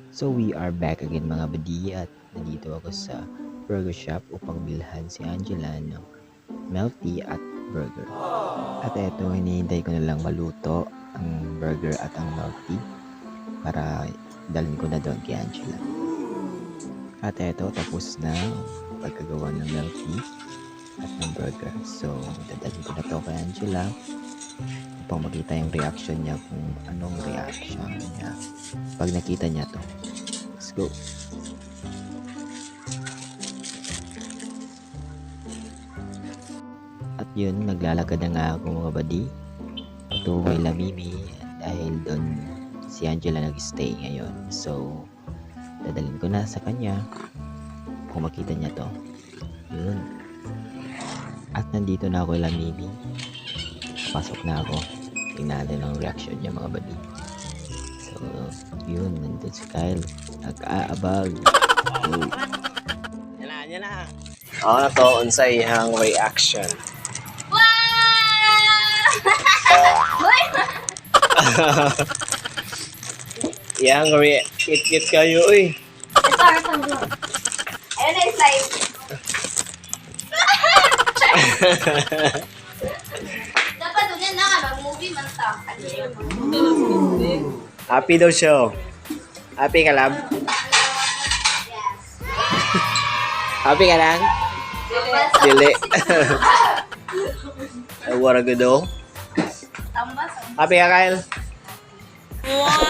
So we are back again mga badi at nandito ako sa burger shop upang bilhan si Angela ng milk tea at burger. At eto, hinihintay ko na lang maluto ang burger at ang milk tea para dalhin ko na doon kay Angela. At eto, tapos na ang pagkagawa ng milk tea at ng burger. So, dadalhin ko na to kay Angela upang makita yung reaction niya kung anong reaction niya pag nakita niya to. Let's go. At yun, naglalakad na nga ako mga badi patungo kay Lamimi dahil doon si Angela nag-stay ngayon. So, dadalhin ko na sa kanya kung makita niya to. Yun. At nandito na ako kay Lamimi. Pasok na ako. Tingnan natin ang reaction niya mga badi. So, yun. Nandun si Kyle. Nag-aabag. Yan na. Ako na to, unsay ihang reaction. Yang kit kayo, uy. Ayun na yung slide. Dapat doon na nga, mag-movie man ta. Happy daw siya. Happy ka lang? Yes. Happy ka lang? Dili. Ay, wara ko daw. Tambas. Happy ka, Kyle? Wow!